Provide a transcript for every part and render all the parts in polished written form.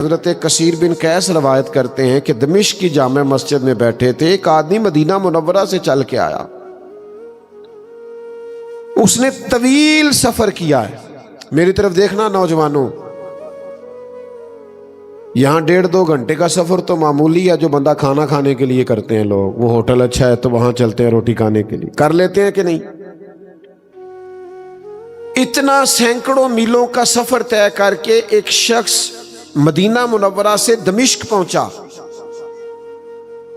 حضرت کثیر بن قیس روایت کرتے ہیں کہ دمشق کی جامع مسجد میں بیٹھے تھے، ایک آدمی مدینہ منورہ سے چل کے آیا، اس نے طویل سفر کیا ہے۔ میری طرف دیکھنا نوجوانوں، یہاں 1.5-2 گھنٹے کا سفر تو معمولی ہے، جو بندہ کھانا کھانے کے لیے کرتے ہیں لوگ، وہ ہوٹل اچھا ہے تو وہاں چلتے ہیں روٹی کھانے کے لیے، کر لیتے ہیں کہ نہیں؟ اتنا سینکڑوں میلوں کا سفر طے کر کے ایک شخص مدینہ منورہ سے دمشق پہنچا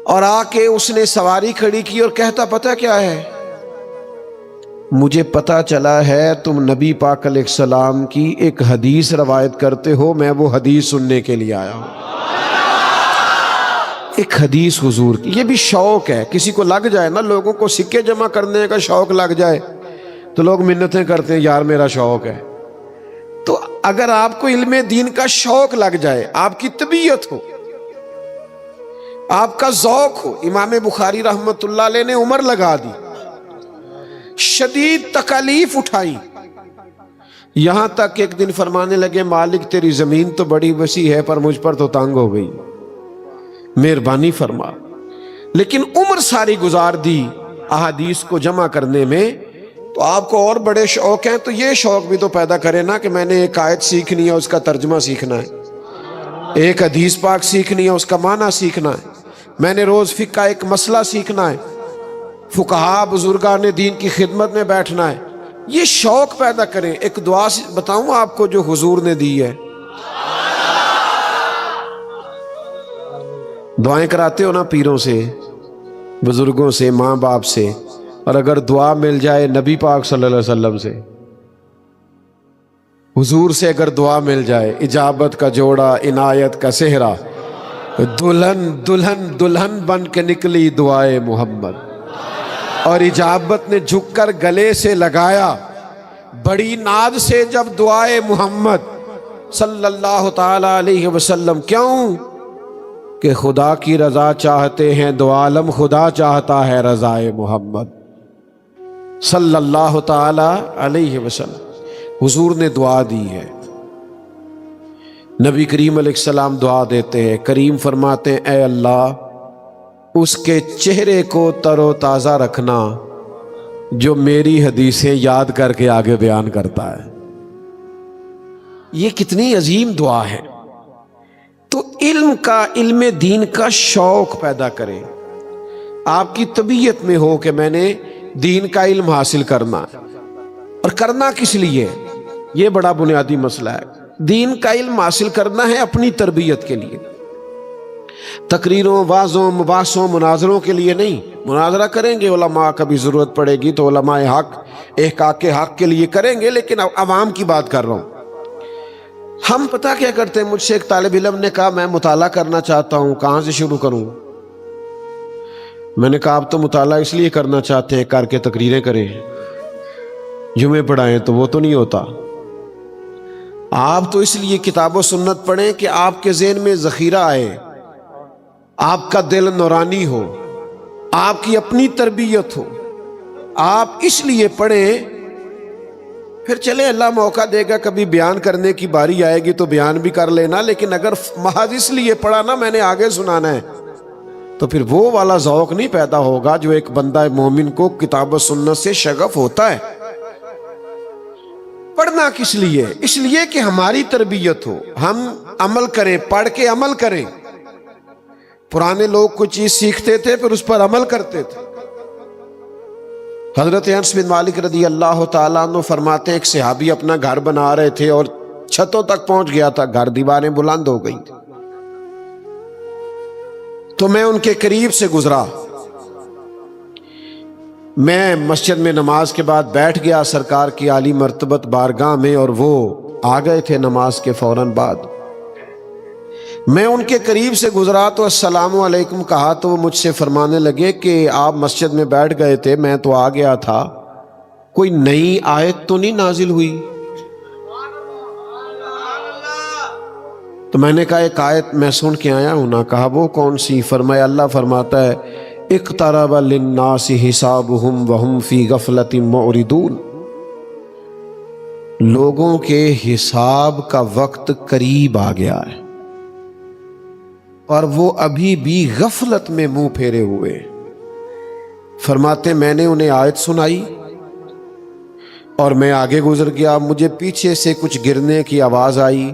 اور آ کے اس نے سواری کھڑی کی اور کہتا پتہ کیا ہے؟ مجھے پتا چلا ہے تم نبی پاک علیہ السلام کی ایک حدیث روایت کرتے ہو، میں وہ حدیث سننے کے لیے آیا ہوں۔ ایک حدیث حضور کی، یہ بھی شوق ہے، کسی کو لگ جائے نا، لوگوں کو سکے جمع کرنے کا شوق لگ جائے تو لوگ منتیں کرتے ہیں یار میرا شوق ہے۔ تو اگر آپ کو علم دین کا شوق لگ جائے، آپ کی طبیعت ہو، آپ کا ذوق ہو، امام بخاری رحمت اللہ علیہ نے عمر لگا دی، شدید تکالیف اٹھائی، یہاں تک ایک دن فرمانے لگے مالک تیری زمین تو بڑی وسیع ہے پر مجھ پر تو تنگ ہو گئی، مہربانی فرما۔ لیکن عمر ساری گزار دی احادیث کو جمع کرنے میں، تو آپ کو اور بڑے شوق ہیں تو یہ شوق بھی تو پیدا کرے نا کہ میں نے ایک آیت سیکھنی ہے، اس کا ترجمہ سیکھنا ہے، ایک حدیث پاک سیکھنی ہے، اس کا معنی سیکھنا ہے، میں نے روز فقہ کا ایک مسئلہ سیکھنا ہے، فقہا بزرگان دین کی خدمت میں بیٹھنا ہے، یہ شوق پیدا کریں۔ ایک دعا بتاؤں آپ کو جو حضور نے دی ہے، دعائیں کراتے ہو نا پیروں سے، بزرگوں سے، ماں باپ سے، اور اگر دعا مل جائے نبی پاک صلی اللہ علیہ وسلم سے، حضور سے اگر دعا مل جائے، اجابت کا جوڑا عنایت کا صحرا، دلہن دلہن دلہن بن کے نکلی دعائے محمد، اور اجابت نے جھک کر گلے سے لگایا بڑی ناز سے جب دعائے محمد صلی اللہ تعالی علیہ وسلم۔ کیوں کہ خدا کی رضا چاہتے ہیں، دو عالم خدا چاہتا ہے رضائے محمد صلی اللہ تعالی علیہ وسلم۔ حضور نے دعا دی ہے، نبی کریم علیہ السلام دعا دیتے ہیں، کریم فرماتے ہیں اے اللہ اس کے چہرے کو تر و تازہ رکھنا جو میری حدیثیں یاد کر کے آگے بیان کرتا ہے۔ یہ کتنی عظیم دعا ہے۔ تو علم دین کا شوق پیدا کریں، آپ کی طبیعت میں ہو کہ میں نے دین کا علم حاصل کرنا، اور کرنا کس لیے، یہ بڑا بنیادی مسئلہ ہے۔ دین کا علم حاصل کرنا ہے اپنی تربیت کے لیے، تقریروں، وعظوں، مباحثوں، مناظروں کے لیے نہیں۔ مناظرہ کریں گے، علماء کا بھی ضرورت پڑے گی تو علماء حق احقاق حق کے لیے کریں گے، لیکن عوام کی بات کر رہا ہوں۔ ہم پتہ کیا کرتے ہیں، مجھ سے ایک طالب علم نے کہا میں مطالعہ کرنا چاہتا ہوں، کہاں سے شروع کروں؟ میں نے کہا آپ تو مطالعہ اس لیے کرنا چاہتے ہیں کر کے تقریریں کریں، جمعے پڑھائیں، تو وہ تو نہیں ہوتا۔ آپ تو اس لیے کتاب و سنت پڑھیں کہ آپ کے ذہن میں ذخیرہ آئے، آپ کا دل نورانی ہو، آپ کی اپنی تربیت ہو۔ آپ اس لیے پڑھیں، پھر چلے اللہ موقع دے گا، کبھی بیان کرنے کی باری آئے گی تو بیان بھی کر لینا، لیکن اگر محض اس لیے پڑھا نا میں نے آگے سنانا ہے، تو پھر وہ والا ذوق نہیں پیدا ہوگا جو ایک بندہ مومن کو کتاب و سنت سے شغف ہوتا ہے۔ پڑھنا کس لیے؟ اس لیے کہ ہماری تربیت ہو، ہم عمل کریں، پڑھ کے عمل کریں۔ پرانے لوگ کوئی چیز سیکھتے تھے پھر اس پر عمل کرتے تھے۔ حضرت انس بن مالک رضی اللہ تعالیٰ عنہ فرماتے ہیں ایک صحابی اپنا گھر بنا رہے تھے اور چھتوں تک پہنچ گیا تھا، گھر دیواریں بلند ہو گئی تھی، تو میں ان کے قریب سے گزرا، میں مسجد میں نماز کے بعد بیٹھ گیا سرکار کی عالی مرتبت بارگاہ میں، اور وہ آ گئے تھے نماز کے فوراً بعد۔ میں ان کے قریب سے گزرا تو السلام علیکم کہا، تو وہ مجھ سے فرمانے لگے کہ آپ مسجد میں بیٹھ گئے تھے، میں تو آ گیا تھا، کوئی نئی آیت تو نہیں نازل ہوئی؟ تو میں نے کہا ایک آیت میں سن کے آیا ہوں نا۔ کہا وہ کون سی؟ فرمایا اللہ فرماتا ہے اقترب للناس حسابهم وهم فی غفلۃ معرضون، لوگوں کے حساب کا وقت قریب آ گیا ہے، اور وہ ابھی بھی غفلت میں منہ پھیرے ہوئے. فرماتے میں نے انہیں آیت سنائی اور میں آگے گزر گیا. مجھے پیچھے سے کچھ گرنے کی آواز آئی.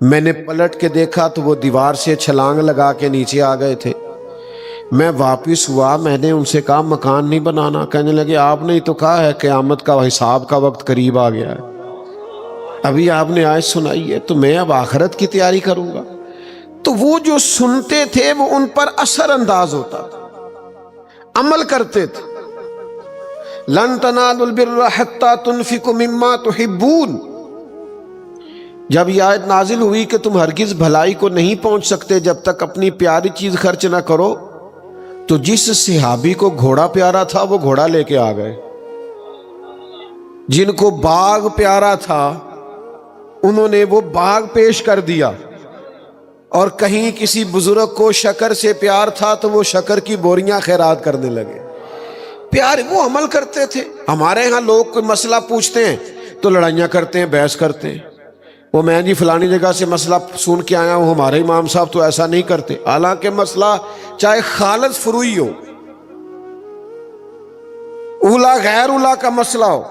میں نے پلٹ کے دیکھا تو وہ دیوار سے چھلانگ لگا کے نیچے آ گئے تھے. میں واپس ہوا. میں نے ان سے کہا مکان نہیں بنانا. کہنے لگے آپ نے ہی تو کہا ہے قیامت کا حساب کا وقت قریب آ گیا ہے. ابھی آپ نے آیت سنائی ہے تو میں اب آخرت کی تیاری کروں گا. تو وہ جو سنتے تھے وہ ان پر اثر انداز ہوتا تھا, عمل کرتے تھے. لن تنالوا البر حتى تنفقوا مما تحبون. جب یہ آیت نازل ہوئی کہ تم ہرگز بھلائی کو نہیں پہنچ سکتے جب تک اپنی پیاری چیز خرچ نہ کرو, تو جس صحابی کو گھوڑا پیارا تھا وہ گھوڑا لے کے آ گئے. جن کو باغ پیارا تھا انہوں نے وہ باغ پیش کر دیا. اور کہیں کسی بزرگ کو شکر سے پیار تھا تو وہ شکر کی بوریاں خیرات کرنے لگے. پیار وہ عمل کرتے تھے. ہمارے ہاں لوگ کوئی مسئلہ پوچھتے ہیں تو لڑائیاں کرتے ہیں, بحث کرتے ہیں. وہ میں جی فلانی جگہ سے مسئلہ سن کے آیا ہوں, ہمارے امام صاحب تو ایسا نہیں کرتے. حالانکہ مسئلہ چاہے خالص فروئی ہو, اولا غیر اولا کا مسئلہ ہو,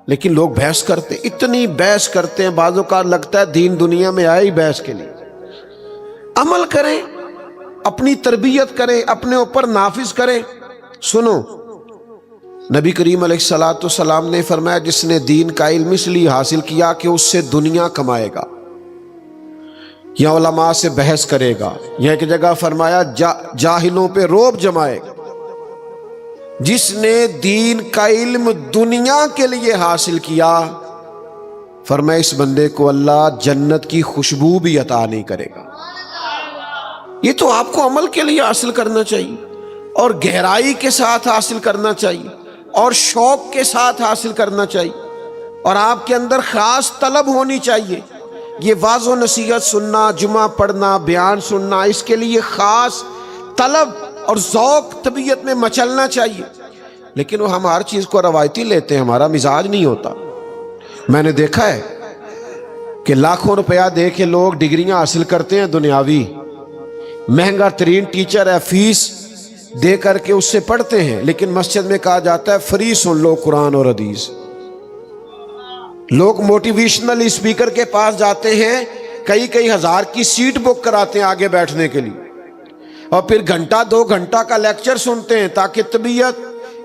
لیکن لوگ بحث کرتے, اتنی بحث کرتے ہیں. بعضوں کا لگتا ہے دین دنیا میں آئے ہی بحث کے لیے. عمل کریں, اپنی تربیت کریں, اپنے اوپر نافذ کریں. سنو, نبی کریم علیہ الصلوۃ والسلام نے فرمایا جس نے دین کا علم اس لیے حاصل کیا کہ اس سے دنیا کمائے گا یا علماء سے بحث کرے گا, یا ایک جگہ فرمایا جاہلوں پہ روب جمائے گا. جس نے دین کا علم دنیا کے لیے حاصل کیا, فرمایا اس بندے کو اللہ جنت کی خوشبو بھی عطا نہیں کرے گا. یہ تو آپ کو عمل کے لیے حاصل کرنا چاہیے, اور گہرائی کے ساتھ حاصل کرنا چاہیے, اور شوق کے ساتھ حاصل کرنا چاہیے, اور آپ کے اندر خاص طلب ہونی چاہیے. یہ واعظ و نصیحت سننا, جمعہ پڑھنا, بیان سننا, اس کے لیے خاص طلب اور ذوق طبیعت میں مچلنا چاہیے. لیکن وہ ہم ہر چیز کو روایتی لیتے ہیں, ہمارا مزاج نہیں ہوتا. میں نے دیکھا ہے کہ لاکھوں روپیہ دے کے لوگ ڈگریاں حاصل کرتے ہیں دنیاوی, مہنگا ترین ٹیچر ہے, فیس دے کر کے اس سے پڑھتے ہیں, لیکن مسجد میں کہا جاتا ہے فری سن لو قرآن اور حدیث. لوگ موٹیویشنل اسپیکر کے پاس جاتے ہیں, کئی ہزار کی سیٹ بک کراتے ہیں آگے بیٹھنے کے لیے, اور پھر گھنٹہ 2 گھنٹہ کا لیکچر سنتے ہیں تاکہ طبیعت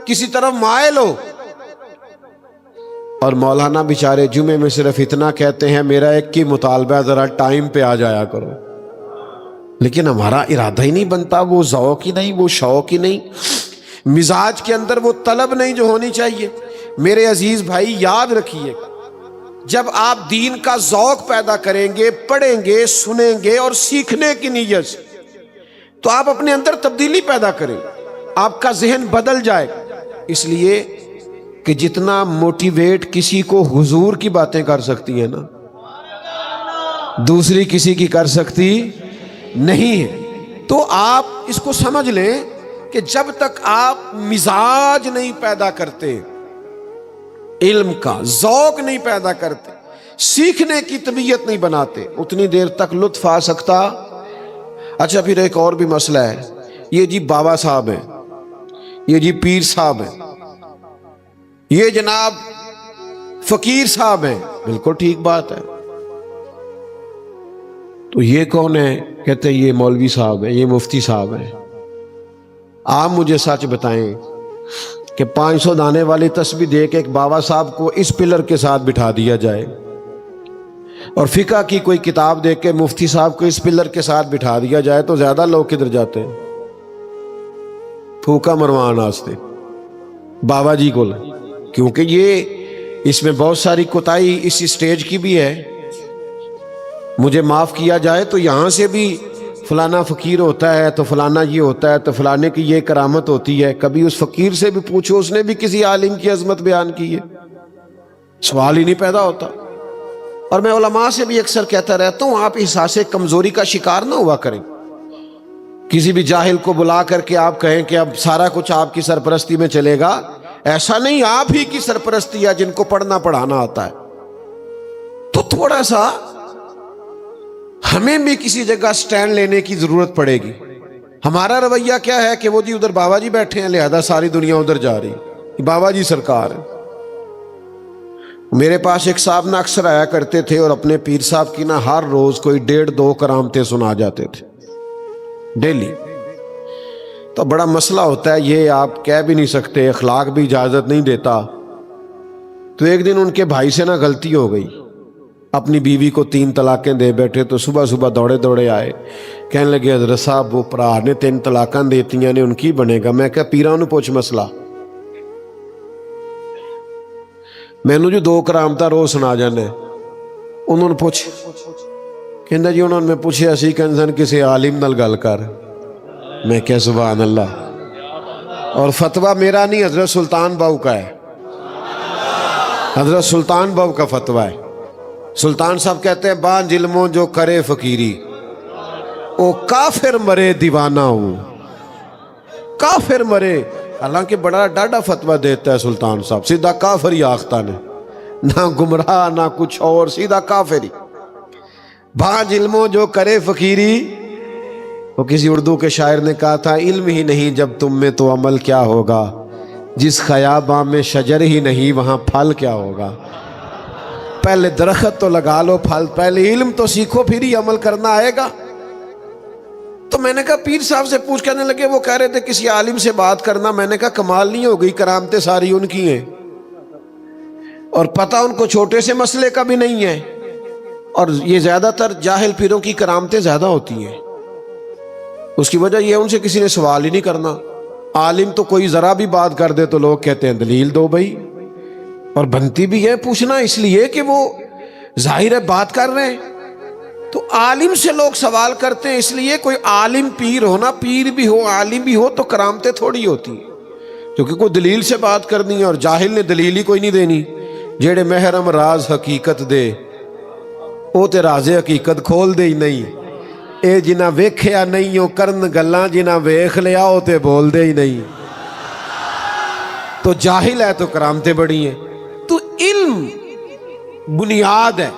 کسی طرف مائل ہو. اور مولانا بیچارے جمعے میں صرف اتنا کہتے ہیں میرا ایک کی مطالبہ ذرا ٹائم پہ آ جایا کرو. لیکن ہمارا ارادہ ہی نہیں بنتا, وہ ذوق ہی نہیں, وہ شوق ہی نہیں, مزاج کے اندر وہ طلب نہیں جو ہونی چاہیے. میرے عزیز بھائی یاد رکھیے, جب آپ دین کا ذوق پیدا کریں گے, پڑھیں گے, سنیں گے اور سیکھنے کی نیت سے, تو آپ اپنے اندر تبدیلی پیدا کریں, آپ کا ذہن بدل جائے. اس لیے کہ جتنا موٹیویٹ کسی کو حضور کی باتیں کر سکتی ہیں نا, دوسری کسی کی کر سکتی نہیں ہے. تو آپ اس کو سمجھ لیں کہ جب تک آپ مزاج نہیں پیدا کرتے, علم کا ذوق نہیں پیدا کرتے, سیکھنے کی طبیعت نہیں بناتے, اتنی دیر تک لطف آ سکتا. اچھا پھر ایک اور بھی مسئلہ ہے, یہ جی بابا صاحب ہیں, یہ جی پیر صاحب ہیں, یہ جناب فقیر صاحب ہیں. بالکل ٹھیک بات ہے. تو یہ کون ہے؟ کہتے ہیں یہ مولوی صاحب ہیں, یہ مفتی صاحب ہیں. آپ مجھے سچ بتائیں کہ 500 دانے والی تسبیح دے کے ایک بابا صاحب کو اس پلر کے ساتھ بٹھا دیا جائے, اور فقہ کی کوئی کتاب دے کے مفتی صاحب کو اس پلر کے ساتھ بٹھا دیا جائے, تو زیادہ لوگ کدھر جاتے ہیں؟ پھوکا مروان واسطے بابا جی کو, کیونکہ یہ اس میں بہت ساری کوتاہی اس اسٹیج کی بھی ہے. مجھے معاف کیا جائے تو یہاں سے بھی فلانا فقیر ہوتا ہے, تو فلانا یہ ہوتا ہے, تو فلانے کی یہ کرامت ہوتی ہے. کبھی اس فقیر سے بھی پوچھو, اس نے بھی کسی عالم کی عظمت بیان کی ہے؟ سوال ہی نہیں پیدا ہوتا. اور میں علماء سے بھی اکثر کہتا رہتا ہوں, آپ احساس کمزوری کا شکار نہ ہوا کریں. کسی بھی جاہل کو بلا کر کے آپ کہیں کہ اب سارا کچھ آپ کی سرپرستی میں چلے گا, ایسا نہیں. آپ ہی کی سرپرستی ہے جن کو پڑھنا پڑھانا آتا ہے. تو ہمیں بھی کسی جگہ سٹینڈ لینے کی ضرورت پڑے گی۔ ہمارا رویہ کیا ہے کہ وہ جی ادھر بابا جی بیٹھے ہیں لہذا ساری دنیا ادھر جا رہی، بابا جی سرکار ہے۔ میرے پاس ایک صاحب نہ اکثر آیا کرتے تھے اور اپنے پیر صاحب کی نہ ہر روز کوئی 1.5-2 کرامتیں سنا جاتے تھے ڈیلی۔ تو بڑا مسئلہ ہوتا ہے، یہ آپ کہہ بھی نہیں سکتے، اخلاق بھی اجازت نہیں دیتا۔ تو ایک دن ان کے بھائی سے نہ غلطی ہو گئی، اپنی بیوی کو 3 طلاقیں دے بیٹھے، تو صبح صبح دوڑے دوڑے آئے، کہنے لگے حضرت صاحب وہ پرا نے 3 طلاقاں دیتی ہیں نے ان کی بنے گا۔ میں کہا پیراں نوں پوچھ مسئلہ، مینوں جو 2 کرامتاں روز سنا جانا ہے انہوں نے پوچھ۔ کہندا جی انہوں نے میں پوچھیا سی، کہندے سن کسی عالم نال گل کر۔ میں کہا سبحان اللہ، اور فتویٰ میرا نہیں حضرت سلطان باؤ کا ہے، حضرت سلطان باؤ کا فتویٰ ہے۔ سلطان صاحب کہتے ہیں بانج علموں جو کرے فقیری او کافر مرے دیوانہ ہوں، کافر مرے۔ حالانکہ بڑا ڈاڈا فتویٰ دیتا ہے سلطان صاحب، سیدھا کافر ہی آختہ نے، نہ گمراہ نہ کچھ اور، سیدھا کافر ہی۔ بانج علموں جو کرے فقیری، وہ کسی اردو کے شاعر نے کہا تھا علم ہی نہیں جب تم میں تو عمل کیا ہوگا، جس خیاباں میں شجر ہی نہیں وہاں پھل کیا ہوگا۔ پہلے درخت تو لگا لو، پھل پہلے علم تو سیکھو پھر ہی عمل کرنا آئے گا۔ تو میں نے کہا پیر صاحب سے پوچھ، کہنے لگے وہ کہہ رہے تھے کسی عالم سے بات کرنا۔ میں نے کہا کمال نہیں ہو گئی، کرامتیں ساری ان کی ہیں اور پتہ ان کو چھوٹے سے مسئلے کا بھی نہیں ہے، اور یہ زیادہ تر جاہل پیروں کی کرامتیں زیادہ ہوتی ہیں۔ اس کی وجہ یہ ان سے کسی نے سوال ہی نہیں کرنا۔ عالم تو کوئی ذرا بھی بات کر دے تو لوگ کہتے ہیں دلیل دو بھائی، اور بنتی بھی ہے پوچھنا، اس لیے کہ وہ ظاہر ہے بات کر رہے ہیں۔ تو عالم سے لوگ سوال کرتے ہیں اس لیے، کوئی عالم پیر ہونا، پیر بھی ہو عالم بھی ہو تو کرامتیں تھوڑی ہوتی ہیں، کیونکہ کوئی دلیل سے بات کرنی ہے، اور جاہل نے دلیل ہی کوئی نہیں دینی۔ جیڑے محرم راز حقیقت دے او تے راز حقیقت کھول دے ہی نہیں، اے جنہ ویکھیا نہیں او کرن گلاں، جنہ ویکھ لیا او تے بول دے ہی نہیں۔ تو جاہل ہے تو کرامتیں بڑی ہیں۔ تو علم بنیاد ہے،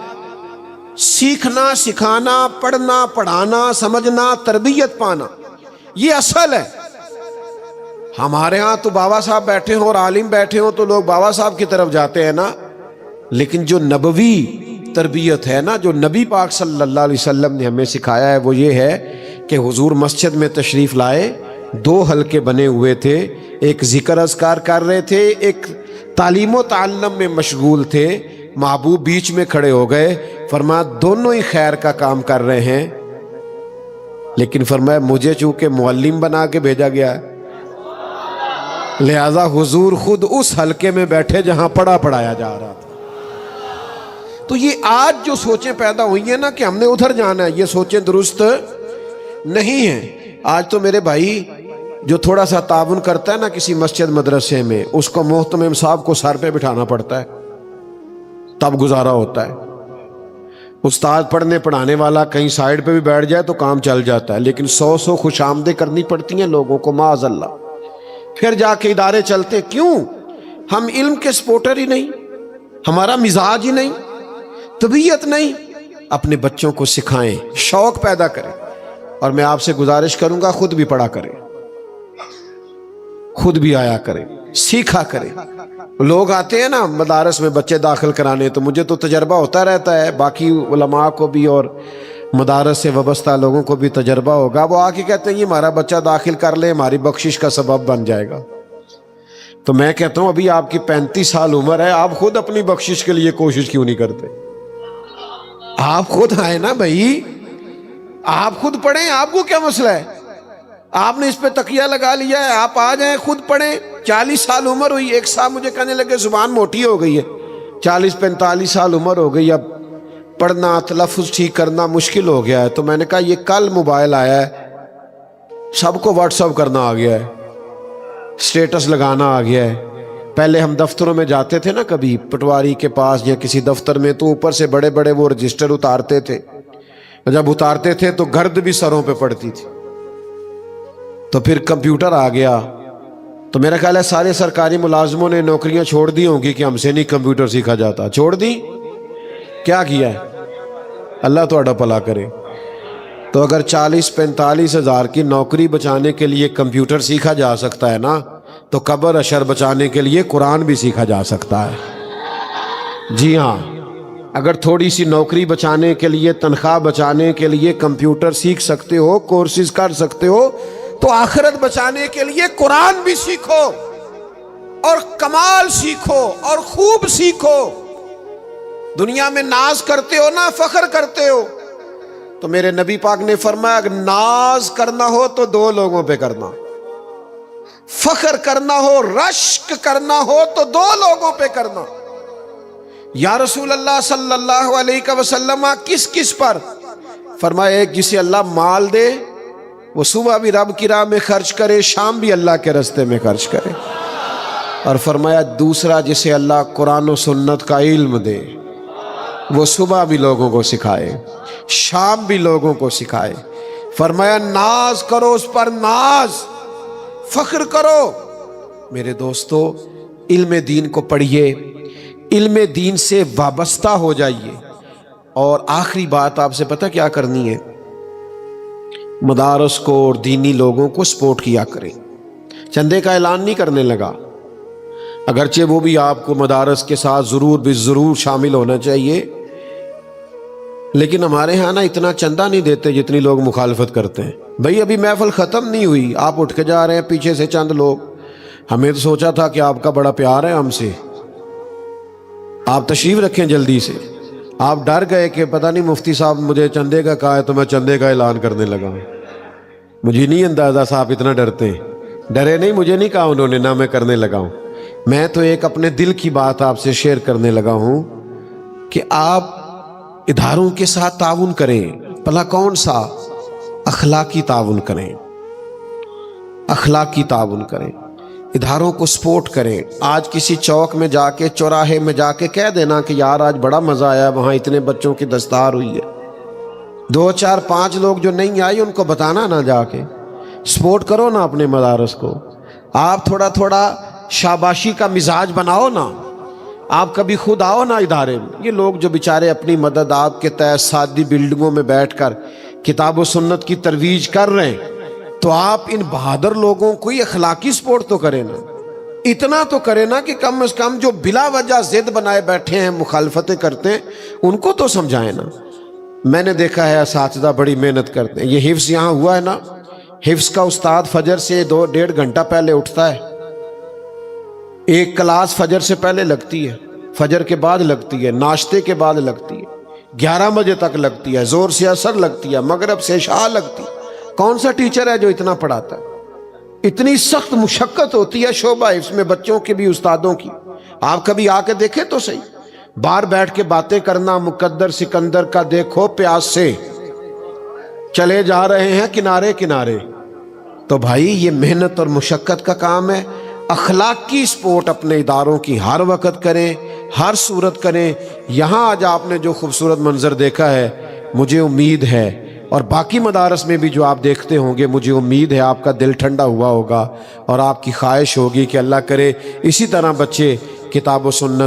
سیکھنا سکھانا، پڑھنا پڑھانا، سمجھنا، تربیت پانا، یہ اصل ہے۔ ہمارے ہاں تو بابا صاحب بیٹھے ہوں اور عالم بیٹھے ہوں تو لوگ بابا صاحب کی طرف جاتے ہیں نا، لیکن جو نبوی تربیت ہے نا، جو نبی پاک صلی اللہ علیہ وسلم نے ہمیں سکھایا ہے، وہ یہ ہے کہ حضور مسجد میں تشریف لائے، 2 حلقے بنے ہوئے تھے، ایک ذکر اذکار کر رہے تھے، ایک تعلیم و تعلم میں مشغول تھے۔ محبوب بیچ میں کھڑے ہو گئے، فرمایا دونوں ہی خیر کا کام کر رہے ہیں، لیکن فرمایا مجھے چونکہ معلم بنا کے بھیجا گیا ہے، لہذا حضور خود اس حلقے میں بیٹھے جہاں پڑھایا جا رہا تھا۔ تو یہ آج جو سوچیں پیدا ہوئی ہیں نا کہ ہم نے ادھر جانا ہے، یہ سوچیں درست نہیں ہیں۔ آج تو میرے بھائی جو تھوڑا سا تعاون کرتا ہے نا کسی مسجد مدرسے میں، اس کو محتمم صاحب کو سر پہ بٹھانا پڑتا ہے، تب گزارا ہوتا ہے۔ استاد پڑھنے پڑھانے والا کہیں سائیڈ پہ بھی بیٹھ جائے تو کام چل جاتا ہے، لیکن 100 خوش آمدیں کرنی پڑتی ہیں لوگوں کو، معاذ اللہ، پھر جا کے ادارے چلتے۔ کیوں؟ ہم علم کے سپورٹر ہی نہیں، ہمارا مزاج ہی نہیں، طبیعت نہیں۔ اپنے بچوں کو سکھائیں، شوق پیدا کریں، اور میں آپ سے گزارش کروں گا خود بھی پڑھا کریں، خود بھی آیا کریں، سیکھا کریں۔ لوگ آتے ہیں نا مدارس میں بچے داخل کرانے، تو مجھے تو تجربہ ہوتا رہتا ہے، باقی علماء کو بھی اور مدارس سے وابستہ لوگوں کو بھی تجربہ ہوگا، وہ آ کے کہتے ہیں یہ ہمارا بچہ داخل کر لے، ہماری بخشش کا سبب بن جائے گا۔ تو میں کہتا ہوں ابھی آپ کی 35 سال عمر ہے، آپ خود اپنی بخشش کے لیے کوشش کیوں نہیں کرتے؟ آپ خود آئے نا بھائی، آپ خود پڑھیں، آپ کو کیا مسئلہ ہے؟ آپ نے اس پہ تکیہ لگا لیا ہے، آپ آ جائیں خود پڑھیں۔ 40 سال عمر ہوئی، ایک صاحب مجھے کہنے لگے زبان موٹی ہو گئی ہے، 40-45 سال عمر ہو گئی، اب پڑھنا تلفظ ٹھیک کرنا مشکل ہو گیا ہے۔ تو میں نے کہا یہ کل موبائل آیا ہے، سب کو واٹس ایپ کرنا آ گیا ہے، سٹیٹس لگانا آ گیا ہے۔ پہلے ہم دفتروں میں جاتے تھے نا کبھی پٹواری کے پاس یا کسی دفتر میں، تو اوپر سے بڑے بڑے وہ رجسٹر اتارتے تھے، جب اتارتے تھے تو گرد بھی سروں پہ پڑتی تھی۔ تو پھر کمپیوٹر آ گیا، تو میرا خیال ہے سارے سرکاری ملازموں نے نوکریاں چھوڑ دی ہوں گی کہ ہم سے نہیں کمپیوٹر سیکھا جاتا، چھوڑ دی، کیا کیا ہے؟ اللہ تہاڈا بھلا کرے۔ تو اگر 40-45 ہزار کی نوکری بچانے کے لیے کمپیوٹر سیکھا جا سکتا ہے نا، تو قبر اشر بچانے کے لیے قرآن بھی سیکھا جا سکتا ہے۔ جی ہاں، اگر تھوڑی سی نوکری بچانے کے لیے، تنخواہ بچانے کے لیے کمپیوٹر سیکھ سکتے ہو، کورسز کر سکتے ہو، تو آخرت بچانے کے لیے قرآن بھی سیکھو اور کمال سیکھو اور خوب سیکھو۔ دنیا میں ناز کرتے ہو نا، فخر کرتے ہو، تو میرے نبی پاک نے فرمایا اگر ناز کرنا ہو تو 2 لوگوں پہ کرنا، فخر کرنا ہو، رشک کرنا ہو تو 2 لوگوں پہ کرنا۔ یا رسول اللہ صلی اللہ علیہ وسلم کس کس پر؟ فرمایا ایک جسے اللہ مال دے، وہ صبح بھی رب کی راہ میں خرچ کرے، شام بھی اللہ کے راستے میں خرچ کرے، اور فرمایا دوسرا جسے اللہ قرآن و سنت کا علم دے، وہ صبح بھی لوگوں کو سکھائے، شام بھی لوگوں کو سکھائے۔ فرمایا ناز کرو اس پر، ناز، فخر کرو۔ میرے دوستو، علم دین کو پڑھیے، علم دین سے وابستہ ہو جائیے۔ اور آخری بات آپ سے پتہ کیا کرنی ہے؟ مدارس کو اور دینی لوگوں کو سپورٹ کیا کریں۔ چندے کا اعلان نہیں کرنے لگا، اگرچہ وہ بھی آپ کو مدارس کے ساتھ ضرور شامل ہونا چاہیے، لیکن ہمارے ہاں نا اتنا چندہ نہیں دیتے جتنی لوگ مخالفت کرتے ہیں۔ بھئی ابھی محفل ختم نہیں ہوئی، آپ اٹھ کے جا رہے ہیں، پیچھے سے چند لوگ۔ ہمیں تو سوچا تھا کہ آپ کا بڑا پیار ہے ہم سے، آپ تشریف رکھیں جلدی سے۔ آپ ڈر گئے کہ پتہ نہیں مفتی صاحب مجھے چندے کا کہا ہے تو میں چندے کا اعلان کرنے لگا ہوں۔ مجھے نہیں اندازہ صاحب اتنا ڈرتے ہیں۔ ڈرے نہیں، مجھے نہیں کہا انہوں نے، نہ میں کرنے لگا ہوں۔ میں تو ایک اپنے دل کی بات آپ سے شیئر کرنے لگا ہوں کہ آپ اداروں کے ساتھ تعاون کریں۔ بھلا کون سا؟ اخلاقی تعاون کریں، اخلاقی تعاون کریں، اداروں کو سپورٹ کریں۔ آج کسی چوک میں جا کے، چوراہے میں جا کے کہہ دینا کہ یار آج بڑا مزہ آیا، وہاں اتنے بچوں کی دستار ہوئی ہے۔ 2 4 5 لوگ جو نہیں آئے ان کو بتانا نا، جا کے سپورٹ کرو نا اپنے مدارس کو۔ آپ تھوڑا تھوڑا شاباشی کا مزاج بناؤ نا، آپ کبھی خود آؤ نا ادارے میں۔ یہ لوگ جو بیچارے اپنی مدد آپ کے تحت سادی بلڈنگوں میں بیٹھ کر کتاب و سنت کی ترویج کر رہے ہیں، تو آپ ان بہادر لوگوں کو اخلاقی سپورٹ تو کریں نا، اتنا تو کریں نا کہ کم از کم جو بلا وجہ ضد بنائے بیٹھے ہیں، مخالفتیں کرتے ہیں، ان کو تو سمجھائیں نا۔ میں نے دیکھا ہے اساتذہ بڑی محنت کرتے ہیں۔ یہ حفظ یہاں ہوا ہے نا، حفظ کا استاد فجر سے 2-1.5 گھنٹہ پہلے اٹھتا ہے، ایک کلاس فجر سے پہلے لگتی ہے، فجر کے بعد لگتی ہے، ناشتے کے بعد لگتی ہے، 11 بجے تک لگتی ہے، زور سے عصر لگتی ہے، مغرب سے عشاء لگتی ہے۔ کون سا ٹیچر ہے جو اتنا پڑھاتا ہے؟ اتنی سخت مشقت ہوتی ہے شعبہ حفظ میں، بچوں کی بھی استادوں کی۔ آپ کبھی آ کے دیکھیں تو صحیح، باہر بیٹھ کے باتیں کرنا، مقدر سکندر کا دیکھو پیاس سے چلے جا رہے ہیں کنارے کنارے۔ تو بھائی یہ محنت اور مشقت کا کام ہے۔ اخلاقی سپورٹ اپنے اداروں کی ہر وقت کریں، ہر صورت کریں۔ یہاں آج آپ نے جو خوبصورت منظر دیکھا ہے، مجھے امید ہے، اور باقی مدارس میں بھی جو آپ دیکھتے ہوں گے، مجھے امید ہے آپ کا دل ٹھنڈا ہوا ہوگا، اور آپ کی خواہش ہوگی کہ اللہ کرے اسی طرح بچے کتاب و سنت